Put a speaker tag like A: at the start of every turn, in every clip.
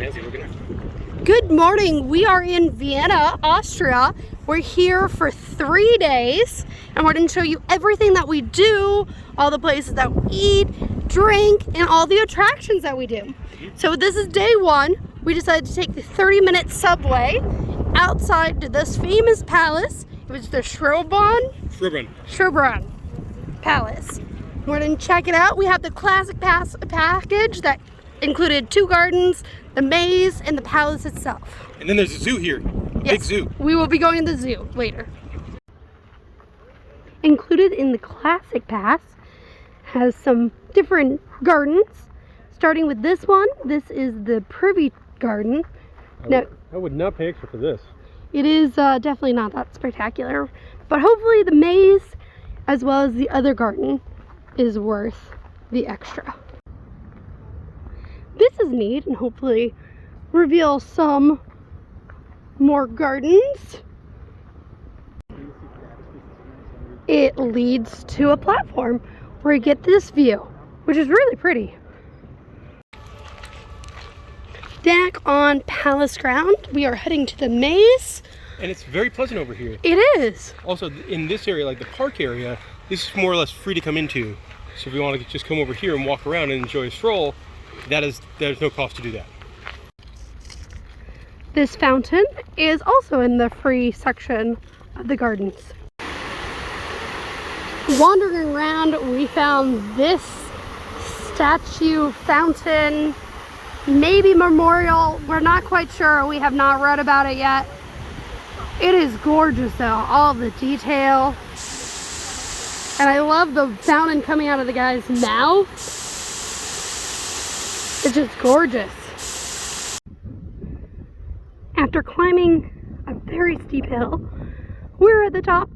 A: fancy looking.
B: Good morning. We are in Vienna, Austria. We're here for 3 days and we're going to show you everything that we do, all the places that we eat, drink, and all the attractions that we do. So this is day one. We decided to take the 30-minute subway outside to this famous palace. It was the Schonbrunn Palace. We're going to check it out. We have the classic package that included 2 gardens, the maze, and the palace itself.
A: And then there's a zoo here, big zoo.
B: We will be going to the zoo later. Included in the classic pass has some different gardens. Starting with this one, this is the Privy Garden.
A: I would not pay extra for this.
B: It is definitely not that spectacular, but hopefully the maze, as well as the other garden, is worth the extra. This is neat and hopefully reveal some more gardens. It leads to a platform where you get this view, which is really pretty. Back on palace ground, we are heading to the maze.
A: And it's very pleasant over here.
B: It is.
A: Also, in this area, like the park area, this is more or less free to come into. So if you want to just come over here and walk around and enjoy a stroll, there's no cost to do that.
B: This fountain is also in the free section of the gardens. Wandering around, we found this statue, fountain, maybe memorial. We're not quite sure. We have not read about it yet. It is gorgeous though, all the detail. And I love the fountain coming out of the guy's mouth. It's just gorgeous. After climbing a very steep hill, we're at the top.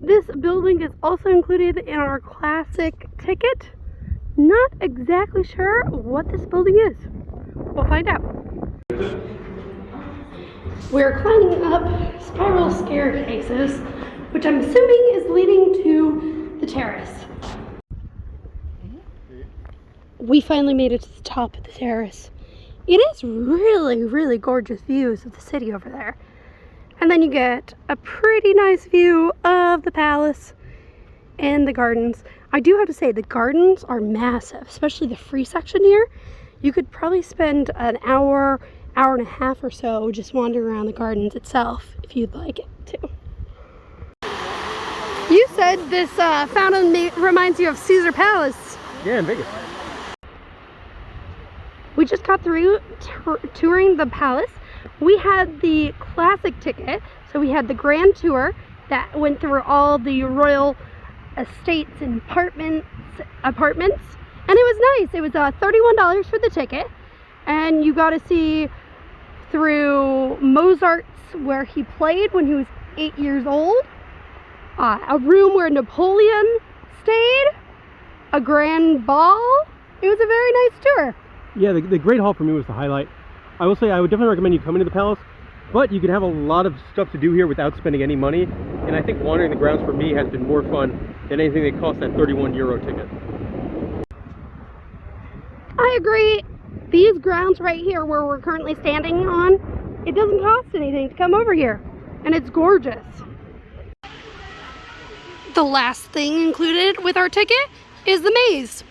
B: This building is also included in our classic ticket. Not exactly sure what this building is. We'll find out. We're climbing up spiral staircases, which I'm assuming is leading to the terrace. We finally made it to the top of the terrace. It is really, really gorgeous views of the city over there. And then you get a pretty nice view of the palace and the gardens. I do have to say, the gardens are massive, especially the free section here. You could probably spend an hour and a half or so just wandering around the gardens itself if you'd like it to. You said this fountain reminds you of Caesar Palace.
A: Yeah, in Vegas.
B: We just got through touring the palace. We had the classic ticket, so we had the grand tour that went through all the royal estates and apartments, and it was nice. It was $31 for the ticket, and you got to see through Mozart's, where he played when he was 8 years old, a room where Napoleon stayed, a grand ball. It was a very nice tour.
A: Yeah, the Great Hall for me was the highlight. I will say I would definitely recommend you coming to the palace, but you can have a lot of stuff to do here without spending any money, and I think wandering the grounds for me has been more fun than anything that cost that 31 euro ticket.
B: I agree. These grounds right here where we're currently standing on, it doesn't cost anything to come over here, and it's gorgeous. The last thing included with our ticket is the maze.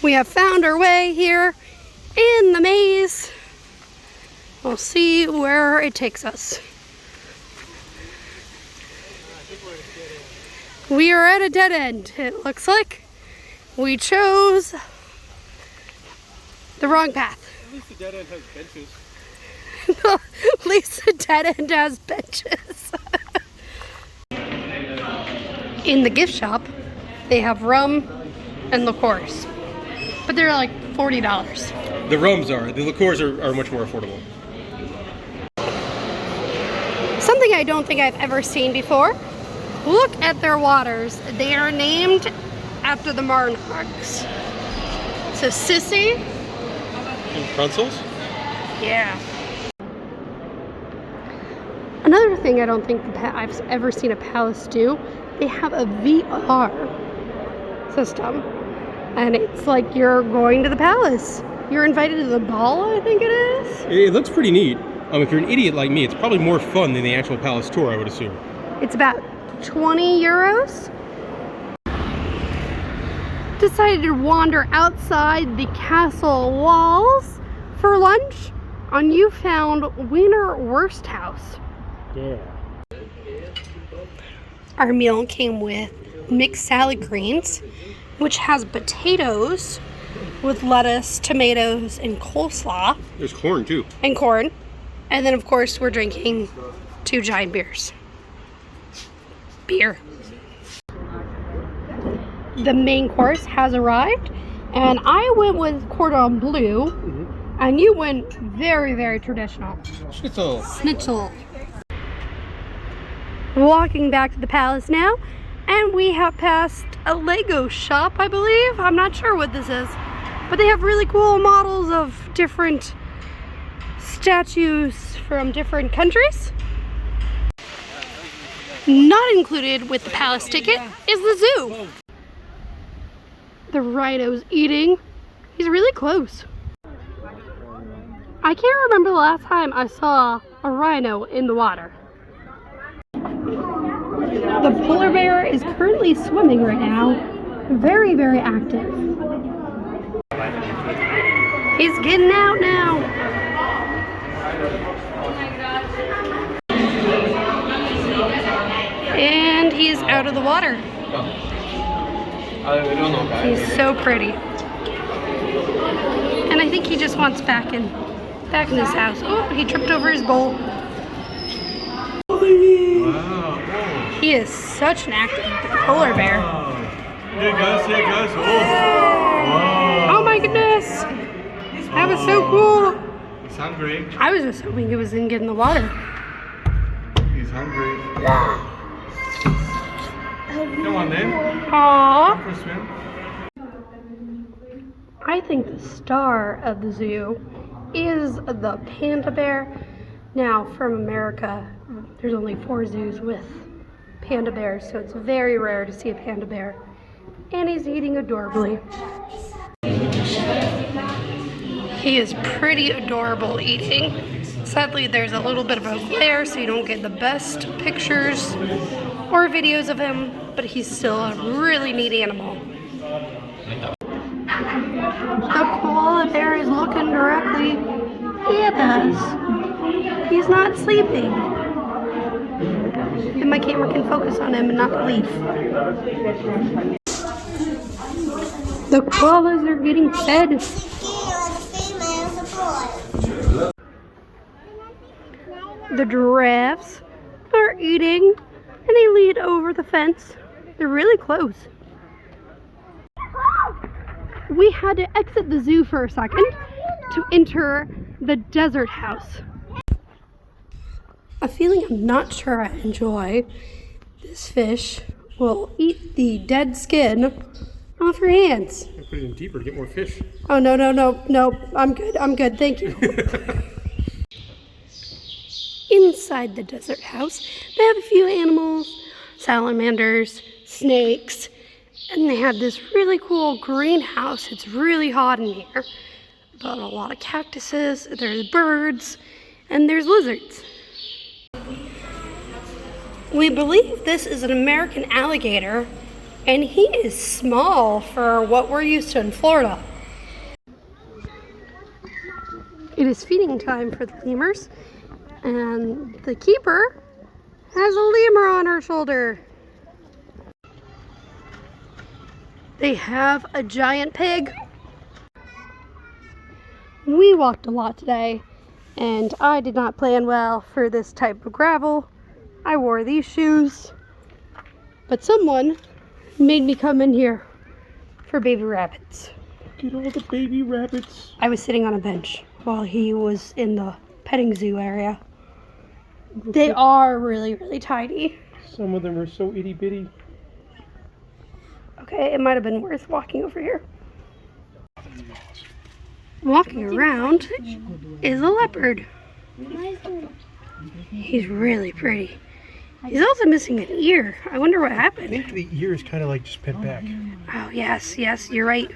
B: We have found our way here in the maze. We'll see where it takes us. We are at a dead end, it looks like. We chose the wrong path.
A: At least the dead end has benches.
B: At least the dead end has benches. In the gift shop, they have rum and liqueurs, but they're like $40.
A: The rums are. The liqueurs are much more affordable.
B: Something I don't think I've ever seen before. Look at their waters. They are named after the monarchs. So Sissy.
A: And Pruncels?
B: Yeah. Another thing I don't think I've ever seen a palace do, they have a VR system. And it's like you're going to the palace. You're invited to the ball, I think it is.
A: It looks pretty neat. If you're an idiot like me, it's probably more fun than the actual palace tour, I would assume.
B: It's about 20 euros. Decided to wander outside the castle walls for lunch on You Found Wiener Wurst House.
A: Yeah.
B: Our meal came with mixed salad greens, which has potatoes with lettuce, tomatoes, and coleslaw.
A: There's corn too.
B: And corn. And then of course we're drinking 2 giant beers. Beer. The main course has arrived, and I went with cordon bleu, and you went very, very traditional.
A: Schnitzel.
B: Schnitzel. Walking back to the palace now, and we have passed a Lego shop, I believe. I'm not sure what this is, but they have really cool models of different statues from different countries. Not included with the palace ticket is the zoo. The rhino's eating. He's really close. I can't remember the last time I saw a rhino in the water. The polar bear is currently swimming right now. Very, very active. He's getting out now. And he's out of the water. He's so pretty. And I think he just wants back in his house. Oh, he tripped over his bowl.
C: Wow.
B: He is such an active polar bear.
C: Here it goes, here it goes. Oh. Wow.
B: Oh my goodness. That was so cool.
C: He's hungry.
B: I was just hoping he was in getting the water.
C: He's hungry. Come on then.
B: Aww.
C: For a swim.
B: I think the star of the zoo is the panda bear. Now, from America, there's only 4 zoos with panda bears, so it's very rare to see a panda bear. And he's eating adorably. He is pretty adorable eating. Sadly, there's a little bit of a glare, so you don't get the best pictures or videos of him, but he's still a really neat animal. The koala bear is looking directly at us. He's not sleeping. And my camera can focus on him and not the leaf. The koalas are getting fed. The giraffes are eating, and they lead over the fence. They're really close. We had to exit the zoo for a second to enter the desert house. A feeling I'm not sure I enjoy. This fish will eat the dead skin off your hands.
A: Put it in deeper to get more fish.
B: Oh, no. I'm good, thank you. Inside the desert house, they have a few animals, salamanders, snakes, and they have this really cool greenhouse. It's really hot in here. But a lot of cactuses, there's birds, and there's lizards. We believe this is an American alligator, and he is small for what we're used to in Florida. It is feeding time for the lemurs, and the keeper has a lemur on her shoulder. They have a giant pig. We walked a lot today, and I did not plan well for this type of gravel. I wore these shoes, but someone made me come in here for baby rabbits.
A: Look at all the baby rabbits.
B: I was sitting on a bench while he was in the petting zoo area. They are really, really tiny.
A: Some of them are so itty bitty.
B: Okay, it might have been worth walking over here. Walking around is a leopard. He's really pretty. He's also missing an ear. I wonder what
A: I
B: happened.
A: think the ear is kind of like just bent back.
B: Oh, yes, you're right.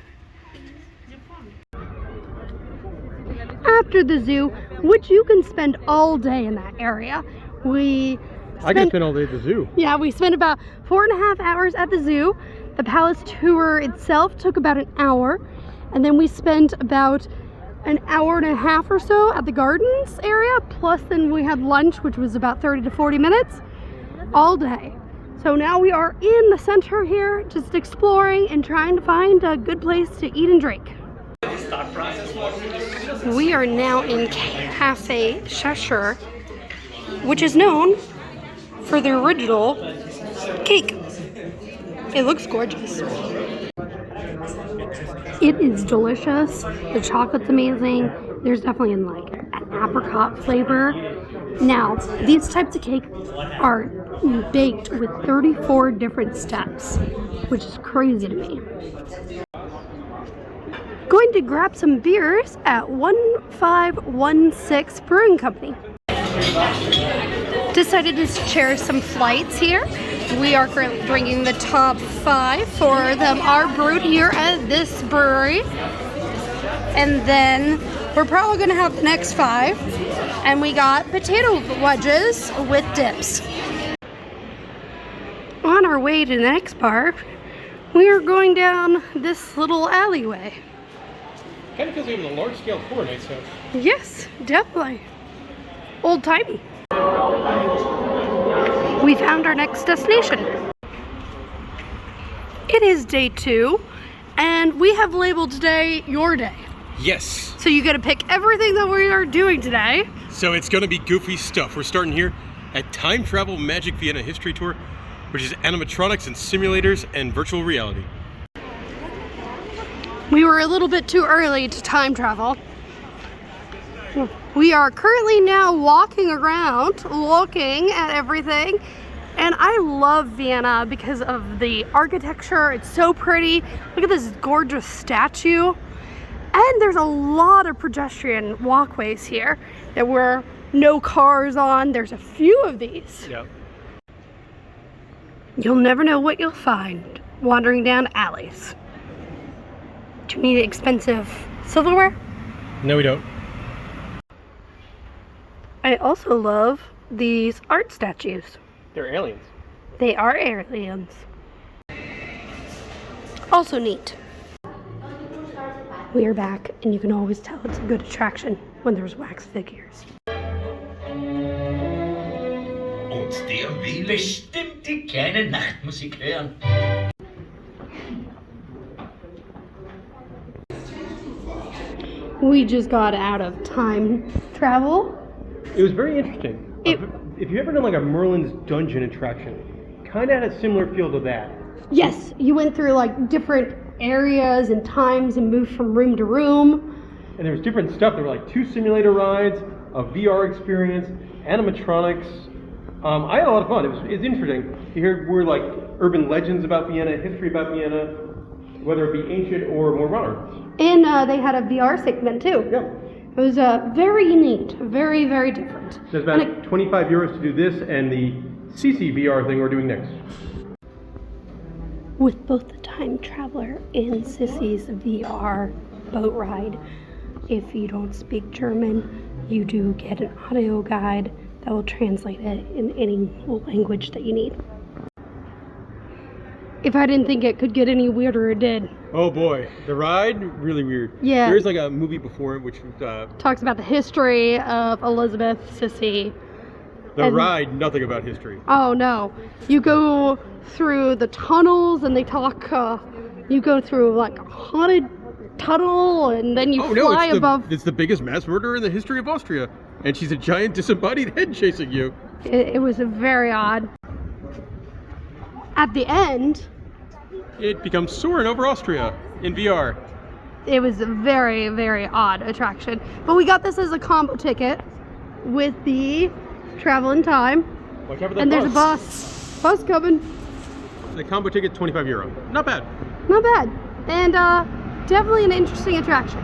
B: after the zoo, which you can spend all day in that area.
A: I can spend all day at the zoo.
B: Yeah, we spent about 4.5 hours at the zoo. The palace tour itself took about an hour, and then we spent about an hour and a half or so at the gardens area, plus then we had lunch, which was about 30 to 40 minutes all day. So now we are in the center here, just exploring and trying to find a good place to eat and drink. We are now in Cafe Cheshire, which is known for the original cake. It looks gorgeous. It is delicious. The chocolate's amazing. There's definitely like an apricot flavor. Now, these types of cake are baked with 34 different steps, which is crazy to me. Going to grab some beers at 1516 Brewing Company. Decided to share some flights here. We are currently drinking the top 5. 4 of them are brewed here at this brewery. And then we're probably going to have the next 5. And we got potato wedges with dips. On our way to the next bar, we are going down this little alleyway.
A: Kind of feels like it was a large-scale tour, nice house.
B: Yes, definitely. Old-timey. We found our next destination. It is day 2, and we have labeled today your day.
A: Yes.
B: So you get to pick everything that we are doing today.
A: So it's going to be goofy stuff. We're starting here at Time Travel Magic Vienna History Tour, which is animatronics and simulators and virtual reality.
B: We were a little bit too early to time travel. We are currently now walking around, looking at everything, and I love Vienna because of the architecture. It's so pretty. Look at this gorgeous statue. And there's a lot of pedestrian walkways here that were no cars on. There's a few of these.
A: Yep.
B: You'll never know what you'll find wandering down alleys. Do you need expensive silverware?
A: No, we don't.
B: I also love these art statues.
A: They're aliens.
B: They are aliens. Also neat. We are back, and you can always tell it's a good attraction when there's wax figures.
D: Und der will bestimmt die kleine Nachtmusik hören.
B: We just got out of time travel.
A: It was very interesting. If you ever done like a Merlin's Dungeon attraction, kind of had a similar feel to that.
B: Yes, you went through like different areas and times and moved from room to room.
A: And there was different stuff. There were like 2 simulator rides, a VR experience, animatronics. I had a lot of fun. It's interesting to hear more like urban legends about Vienna, history about Vienna, whether it be ancient or more modern.
B: And they had a VR segment too.
A: Yeah.
B: It was very neat, very, very different.
A: There's about 25 euros to do this and the Sissy VR thing we're doing next.
B: With both the Time Traveler and Sissy's VR boat ride, if you don't speak German, you do get an audio guide that will translate it in any language that you need. If I didn't think it could get any weirder, it did.
A: Oh boy, the ride, really weird.
B: Yeah.
A: There's like a movie before it, which
B: Talks about the history of Elizabeth, Sissy.
A: the ride, nothing about history.
B: Oh no, you go through the tunnels and they talk, you go through like a haunted tunnel and then you fly above.
A: It's the biggest mass murder in the history of Austria. And she's a giant disembodied head chasing you.
B: It was very odd. At the end,
A: It becomes soaring over Austria in VR.
B: it was a very, very odd attraction. But we got this as a combo ticket with the travel in time.
A: Watch out for that
B: And
A: bus.
B: there's a bus coming.
A: The combo ticket, 25 euro. Not bad.
B: Not bad. And definitely an interesting attraction.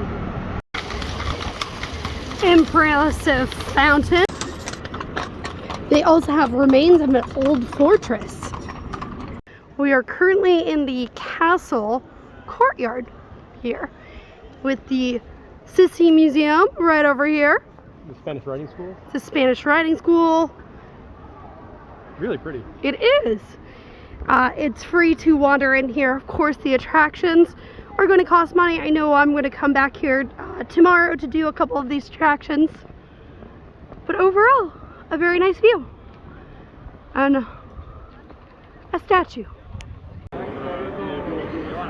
B: Impressive fountain. They also have remains of an old fortress. We are currently in the castle courtyard here with the Sissy Museum right over here.
A: The Spanish Riding School.
B: It's a Spanish riding school.
A: Really pretty.
B: It is. It's free to wander in here. Of course, the attractions are going to cost money. I know I'm going to come back here tomorrow to do a couple of these attractions. But overall, a very nice view. And a statue.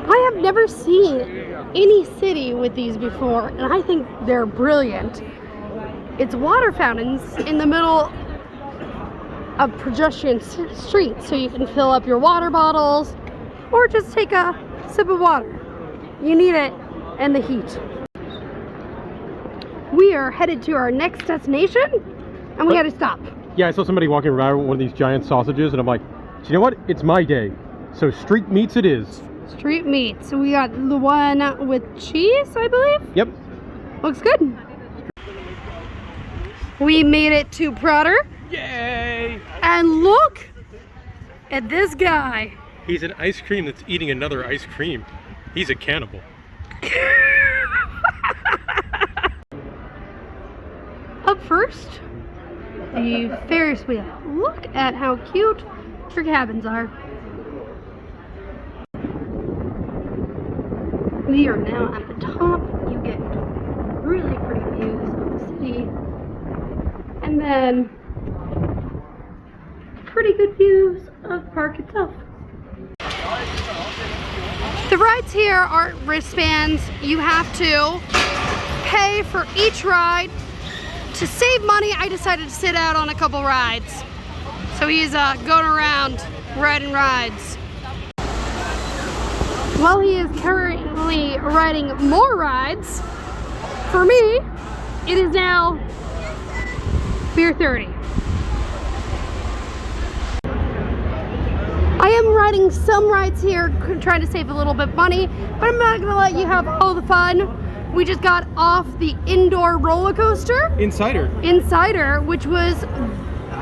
B: I have never seen any city with these before, and I think they're brilliant. It's water fountains in the middle of pedestrian streets, so you can fill up your water bottles or just take a sip of water. You need it in the heat. We are headed to our next destination, and we had to stop.
A: Yeah, I saw somebody walking around with one of these giant sausages, and I'm like, you know what? It's my day. So street meats it is.
B: Street meat. So we got the one with cheese, I believe.
A: Yep.
B: Looks good. We made it to Prater.
A: Yay!
B: And look at this guy.
A: He's an ice cream that's eating another ice cream. He's a cannibal.
B: Up first, the Ferris wheel. Look at how cute your cabins are. We are now at the top. You get really pretty views of the city. And then pretty good views of the park itself. The rides here aren't wristbands. You have to pay for each ride. To save money, I decided to sit out on a couple rides. So he's going around riding rides. While he is currently riding more rides, for me, it is now beer 30. I am riding some rides here, trying to save a little bit of money, but I'm not gonna let you have all the fun. We just got off the indoor roller coaster. Insider, which was,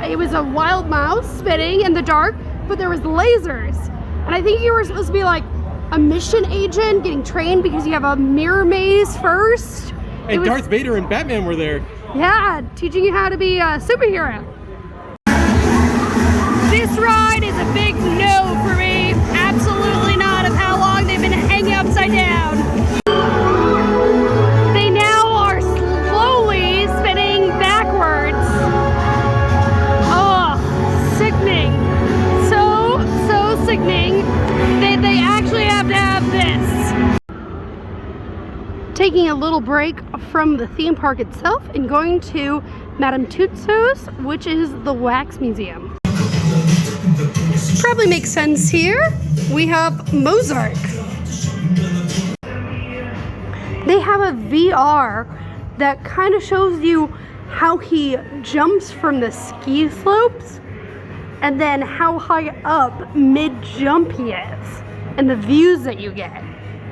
B: it was a wild mouse spinning in the dark, but there was lasers. And I think you were supposed to be like a mission agent getting trained because you have a mirror maze first.
A: And Darth Vader and Batman were there.
B: Yeah, teaching you how to be a superhero. This ride is a big no for me. Absolutely not, of how long they've been hanging upside down. They now are slowly spinning backwards. Oh, sickening. So sickening that they actually have to have this. Taking a little break from the theme park itself and going to Madame Tussauds, which is the wax museum. Probably makes sense here. We have Mozart. They have a VR that kind of shows you how he jumps from the ski slopes and then how high up mid-jump he is and the views that you get.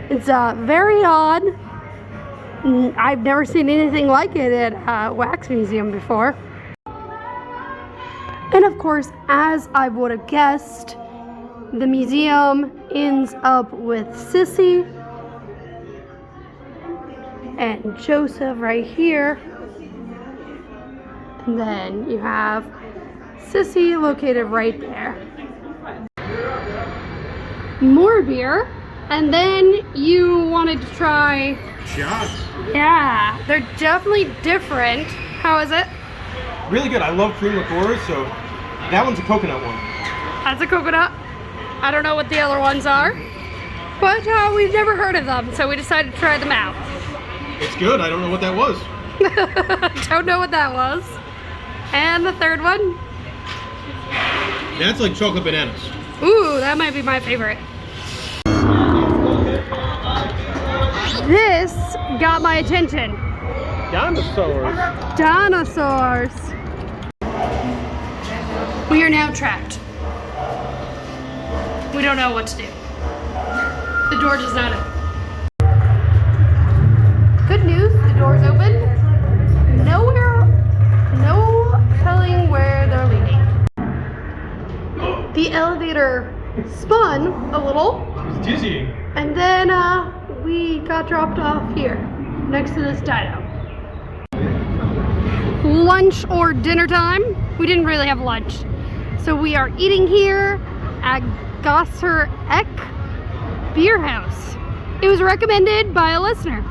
B: It's very odd. I've never seen anything like it at a wax museum before. And of course, as I would have guessed, the museum ends up with Sissy and Joseph right here. And then you have Sissy located right there. More beer. And then you wanted to try
A: Shots.
B: Yeah, they're definitely different. How is it?
A: Really good. I love cream liqueurs, so that one's a coconut one.
B: That's a coconut. I don't know what the other ones are, but we've never heard of them, so we decided to try them out.
A: It's good. I don't know what that was.
B: Don't know what that was. And the third one?
A: That's like chocolate bananas.
B: Ooh, that might be my favorite. This got my attention.
A: Dinosaurs.
B: Dinosaurs. We are now trapped. We don't know what to do. The door does not open. Good news, the door's open. No telling where they're leading. The elevator spun a little.
A: It's dizzying.
B: And then we got dropped off here. next to this dino. Lunch or dinner time? We didn't really have lunch. So we are eating here at Gosser Eck Beer House. It was recommended by a listener.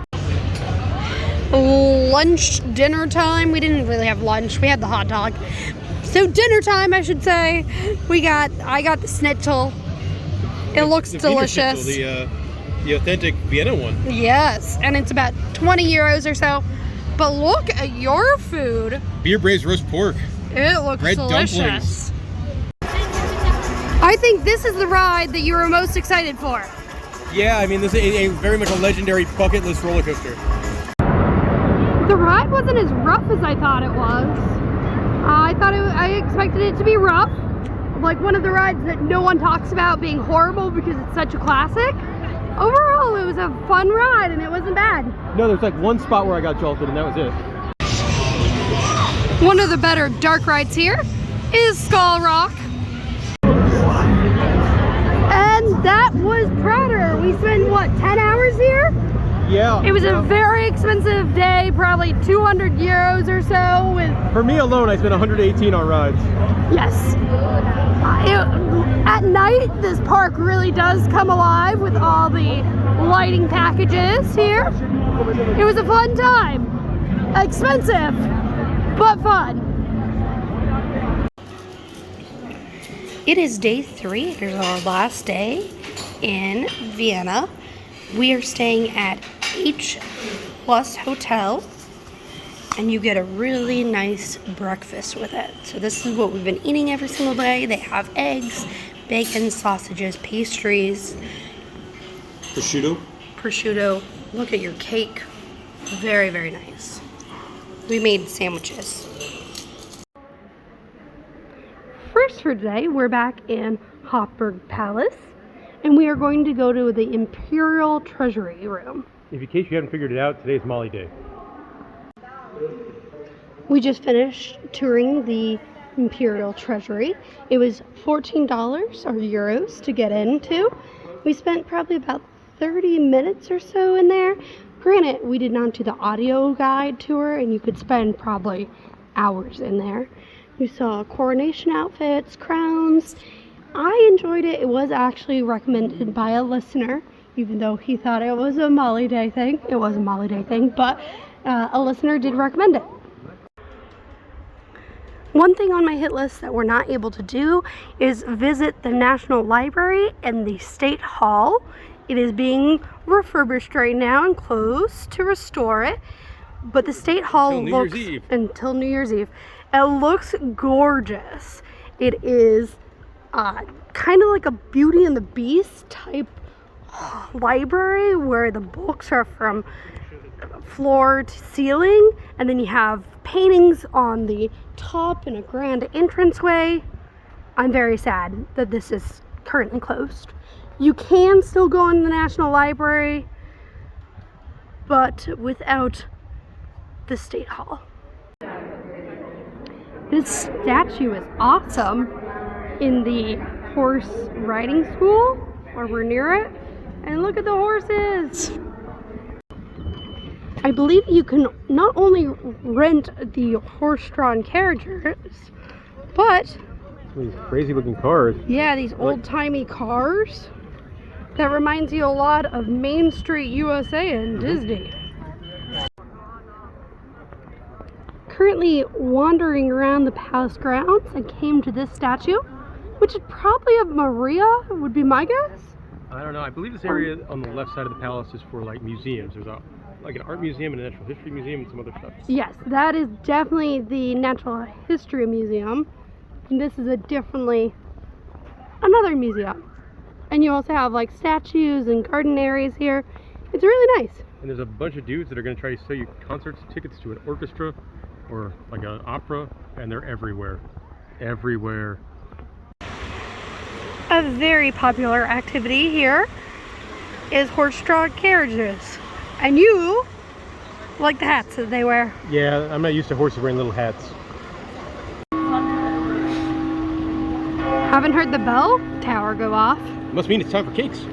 B: Lunch, dinner time. We didn't really have lunch. We had the hot dog. So dinner time, I should say. I got the schnitzel. It looks delicious.
A: The authentic Vienna one.
B: Yes, and it's about 20 euros or so. But look at your food.
A: Beer braised roast pork.
B: It looks
A: Red
B: delicious. I think this is the ride that you were most excited for.
A: Yeah, I mean, this is a very much a legendary bucket list roller coaster.
B: The ride wasn't as rough as I thought it was. I expected it to be rough. Like one of the rides that no one talks about being horrible because it's such a classic. Overall, it was a fun ride and it wasn't bad.
A: No, there's like one spot where I got jolted and that was it.
B: One of the better dark rides here is Skull Rock. And that was Prater. We spent, what, 10 hours here?
A: Yeah.
B: It was a very expensive day, probably 200 euros or so.
A: For me alone, I spent 118 on rides.
B: Yes. At night, this park really does come alive with all the lighting packages here. It was a fun time. Expensive, but fun. It is day 3. It is our last day in Vienna. We are staying at H Plus Hotel, and you get a really nice breakfast with it. So this is what we've been eating every single day. They have eggs, bacon, sausages, pastries. Prosciutto. Look at your cake. Very, very nice. We made sandwiches. First for today, we're back in Hofburg Palace, and we are going to go to the Imperial Treasury Room.
A: In case you haven't figured it out, today's Molly Day.
B: We just finished touring the Imperial Treasury. It was $14 or euros to get into. We spent probably about 30 minutes or so in there. Granted, we did not do the audio guide tour, and you could spend probably hours in there. We saw coronation outfits, crowns. I enjoyed it. It was actually recommended by a listener, even though he thought it was a Molly Day thing. It was a Molly Day thing, but a listener did recommend it. One thing on my hit list that we're not able to do is visit the National Library and the State Hall. It is being refurbished right now and closed to restore it. But the State Hall looks until New Year's Eve. It looks gorgeous. It is kind of like a Beauty and the Beast type library where the books are from floor to ceiling, and then you have paintings on the top and a grand entranceway. I'm very sad that this is currently closed. You can still go in the National Library, but without the State Hall. This statue is awesome in the horse riding school, or we're near it, and look at the horses. I believe you can not only rent the horse-drawn carriages, but
A: these crazy looking cars.
B: Yeah, these old-timey cars. That reminds you a lot of Main Street USA and Disney. Currently wandering around the palace grounds, I came to this statue, which is probably of Maria, would be my guess.
A: I don't know. I believe this area on the left side of the palace is for like museums. There's like an art museum and a natural history museum and some other stuff.
B: Yes, that is definitely the Natural History Museum. And this is definitely another museum. And you also have like statues and garden areas here. It's really nice.
A: And there's a bunch of dudes that are going to try to sell you concerts tickets to an orchestra or like an opera, and they're everywhere. Everywhere.
B: A very popular activity here is horse-drawn carriages. And you like the hats that they wear.
A: Yeah, I'm not used to horses wearing little hats.
B: Haven't heard the bell tower go off.
A: Must mean it's time for cakes.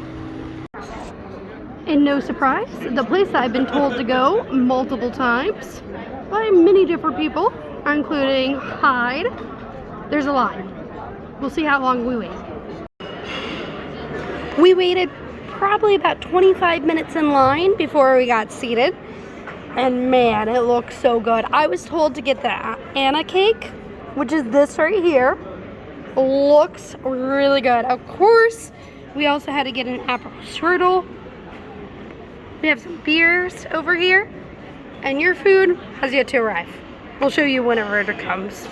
B: And no surprise, the place I've been told to go multiple times by many different people, including Hyde. There's a line. We'll see how long we wait. We waited probably about 25 minutes in line before we got seated. And man, it looks so good. I was told to get the Anna cake, which is this right here. Looks really good. Of course, we also had to get an apple strudel. We have some beers over here. And your food has yet to arrive. We'll show you whenever it comes.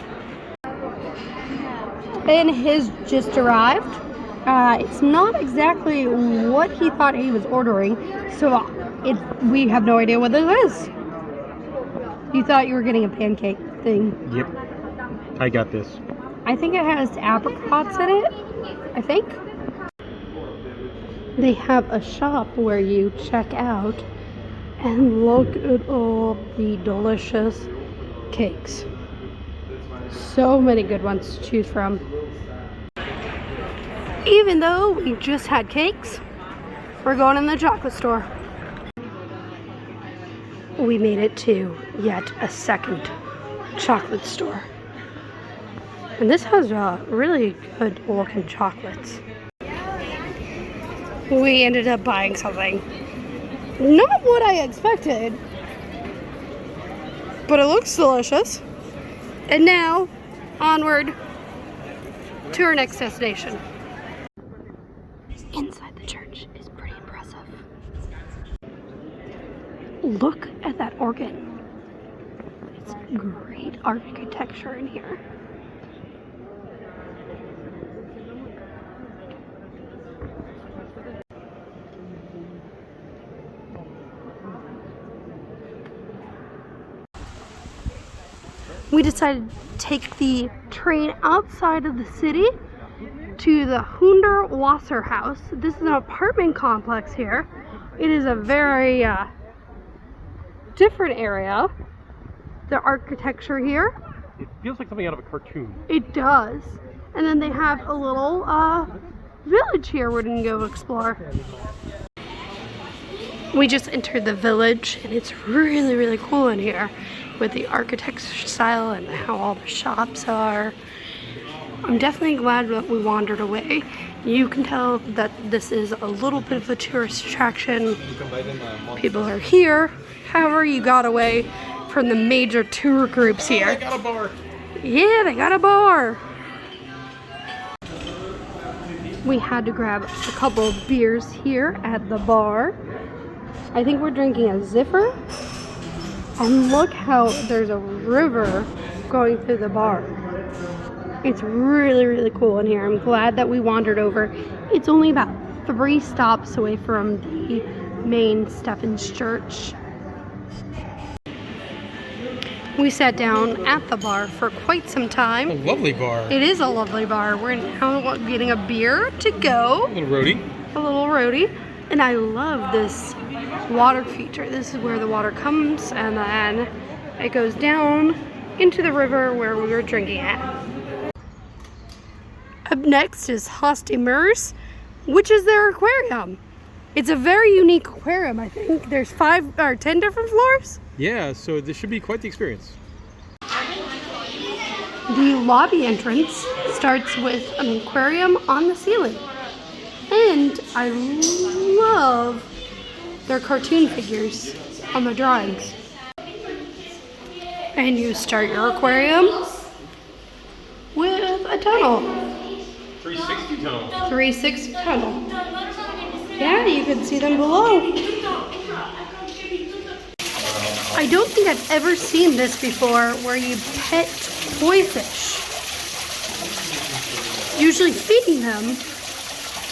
B: And his just arrived. It's not exactly what he thought he was ordering, so we have no idea what this is. You thought you were getting a pancake thing.
A: Yep. I got this.
B: I think it has apricots in it, I think. They have a shop where you check out, and look at all the delicious cakes. So many good ones to choose from. Even though we just had cakes, we're going in the chocolate store. We made it to yet a second chocolate store. And this has really good looking chocolates. We ended up buying something. Not what I expected, but it looks delicious. And now, onward to our next destination. Inside the church is pretty impressive. Look at that organ. It's great architecture in here. We decided to take the train outside of the city to the Hundertwasser house. This is an apartment complex here. It is a very different area. The architecture here.
A: It feels like something out of a cartoon.
B: It does. And then they have a little village here we're gonna go explore. We just entered the village and it's really, really cool in here with the architecture style and how all the shops are. I'm definitely glad that we wandered away. You can tell that this is a little bit of a tourist attraction. People are here. However, you got away from the major tour groups here.
A: They got a bar.
B: Yeah, they got a bar. We had to grab a couple of beers here at the bar. I think we're drinking a Ziffer. And look how there's a river going through the bar. It's really, really cool in here. I'm glad that we wandered over. It's only about 3 stops away from the main Stephen's Church. We sat down at the bar for quite some time.
A: A lovely bar.
B: It is a lovely bar. We're now getting a beer to go.
A: A little roadie.
B: A little roadie. And I love this water feature. This is where the water comes and then it goes down into the river where we were drinking at. Up next is Haus, meerss, which is their aquarium. It's a very unique aquarium, I think. There's 5 or 10 different floors.
A: Yeah, so this should be quite the experience.
B: The lobby entrance starts with an aquarium on the ceiling. And I love their cartoon figures on the drawings. And you start your aquarium with a tunnel.
A: 360 tunnel.
B: 360 tunnel. Yeah, you can see them below. I don't think I've ever seen this before where you pet koi fish. Usually feeding them,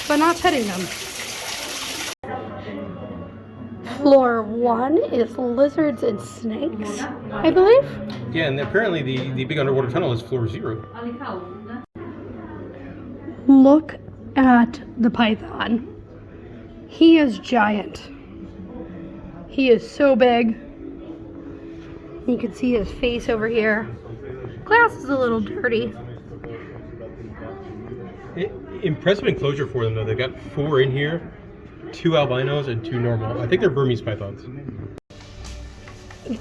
B: but not petting them. Floor 1 is lizards and snakes, I believe.
A: Yeah, and apparently the big underwater tunnel is floor 0.
B: Look at the python. He is giant. He is so big. You can see his face over here. Glass is a little dirty.
A: Impressive enclosure for them though. They've got 4 in here. 2 albinos and 2 normal. I think they're Burmese pythons.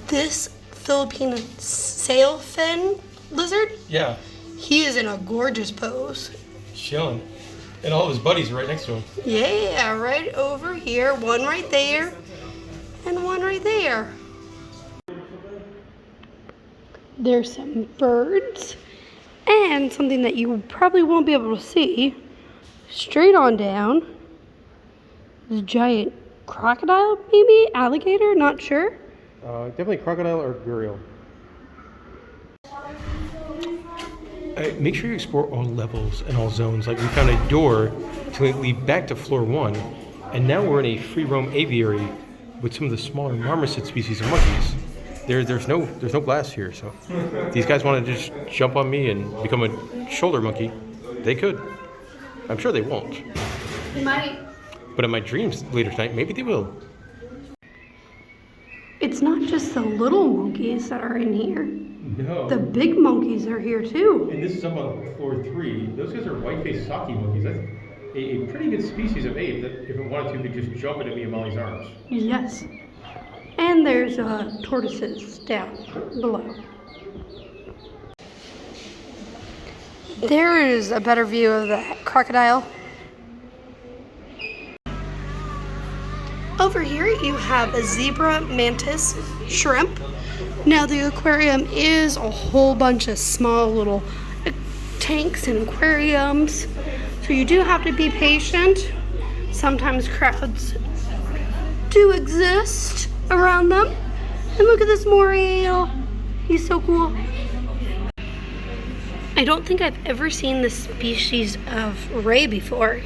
B: This Philippine sailfin lizard,
A: Yeah,
B: he is in a gorgeous pose.
A: chilling. And all of his buddies are right next to him.
B: Yeah, right over here. One right there, and one right there. There's some birds, and something that you probably won't be able to see. Straight on down, this giant crocodile, maybe? Alligator? Not sure.
A: Definitely crocodile or gharial. Make sure you explore all levels and all zones. Like we found a door to lead back to floor 1, and now we're in a free roam aviary with some of the smaller marmoset species of monkeys. There's no glass here, so if these guys want to just jump on me and become a shoulder monkey, they could. I'm sure they won't.
B: They might.
A: But in my dreams later tonight, maybe they will.
B: It's not just the little monkeys that are in here.
A: No.
B: The big monkeys are here too.
A: And this is up on floor 3. Those guys are white-faced saki monkeys. That's a pretty good species of ape that, if it wanted to, could just jump into me and Molly's arms.
B: Yes. And there's tortoises down below. There is a better view of the crocodile. Over here you have a zebra mantis shrimp. Now the aquarium is a whole bunch of small little tanks and aquariums, so you do have to be patient. Sometimes crowds do exist around them. And look at this moray. He's so cool. I don't think I've ever seen this species of ray before.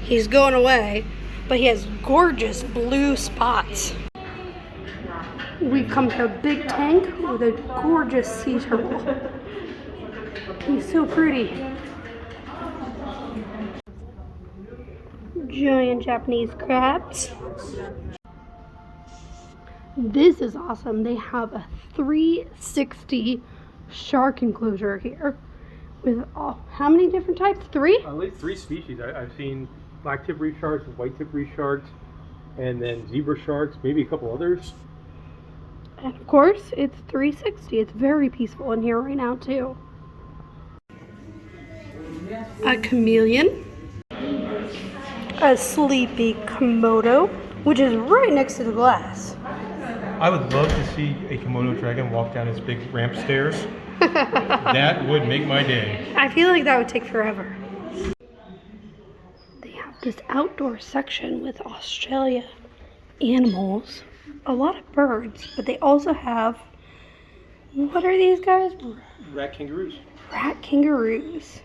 B: He's going away, but he has gorgeous blue spots. We've come to a big tank with a gorgeous sea turtle. He's so pretty. Giant Japanese crabs. This is awesome. They have a 360 shark enclosure here with how many different types? 3?
A: At least 3 species. I've seen black tip reef sharks, white tip reef sharks, and then zebra sharks, maybe a couple others.
B: And of course, it's 360. It's very peaceful in here right now too. A chameleon. A sleepy Komodo, which is right next to the glass.
A: I would love to see a Komodo dragon walk down its big ramp stairs. That would make my day.
B: I feel like that would take forever. They have this outdoor section with Australia animals. A lot of birds, but they also have, what are these guys?
A: Rat kangaroos.
B: Rat kangaroos.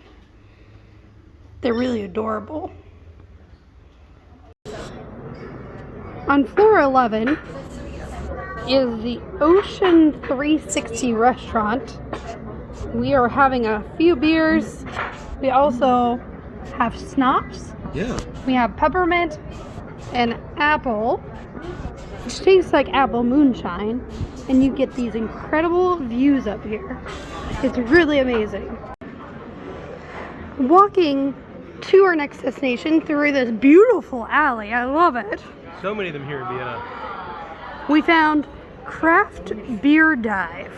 B: They're really adorable. On floor 11 is the Ocean 360 restaurant. We are having a few beers. We also have schnapps.
A: Yeah.
B: We have peppermint and apple, which tastes like apple moonshine, and you get these incredible views up here. It's really amazing. Walking to our next destination through this beautiful alley. I love it.
A: So many of them here in Vienna.
B: We found Craft Beer Dive.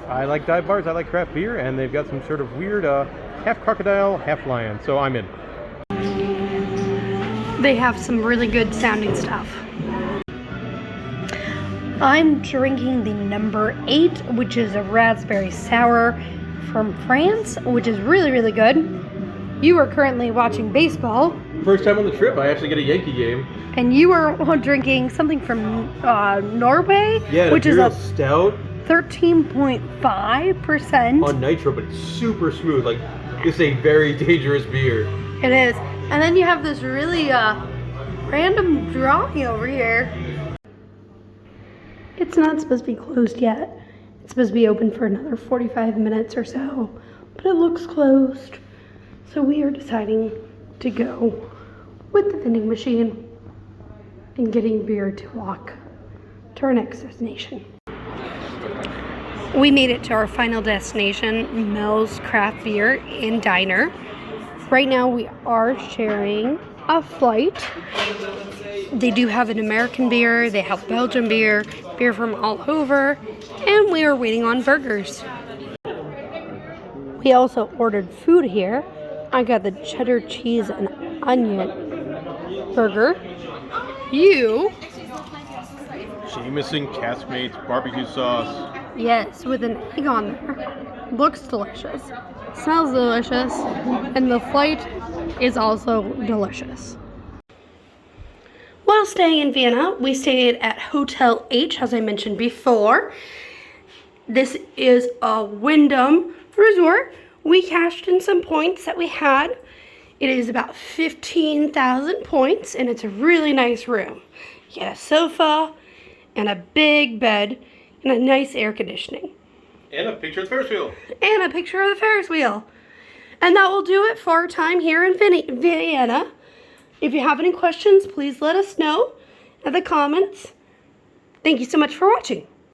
A: I like dive bars, I like craft beer, and they've got some sort of weird half crocodile, half lion, so I'm in.
B: They have some really good sounding stuff. I'm drinking the number 8, which is a raspberry sour from France, which is really, really good. You are currently watching baseball.
A: First time on the trip, I actually get a Yankee game.
B: And you are drinking something from Norway,
A: Yeah,
B: which is
A: Imperial
B: a
A: stout
B: 13.5%
A: on nitro, but it's super smooth. Like, it's a very dangerous beer.
B: It is. And then you have this really random drawing over here. It's not supposed to be closed yet. It's supposed to be open for another 45 minutes or so, but it looks closed. So we are deciding to go with the vending machine and getting beer to walk to our next destination. We made it to our final destination, Meerss Craft Beer and Diner. Right now we are sharing a flight They do have an American beer, they have Belgian beer, beer from all over, and we are waiting on burgers. We also ordered food here. I got the cheddar cheese and onion burger. You?
C: Jameson Caskmates barbecue sauce.
B: Yes, with an egg on there. Looks delicious. Smells delicious. And the flight is also delicious. While staying in Vienna, we stayed at Hotel H, as I mentioned before. This is a Wyndham resort. We cashed in some points that we had. It is about 15,000 points, and it's a really nice room. You get a sofa, and a big bed, and a nice air conditioning.
C: And a picture of the Ferris wheel.
B: And a picture of the Ferris wheel. And that will do it for our time here in Vienna. If you have any questions, please let us know in the comments. Thank you so much for watching.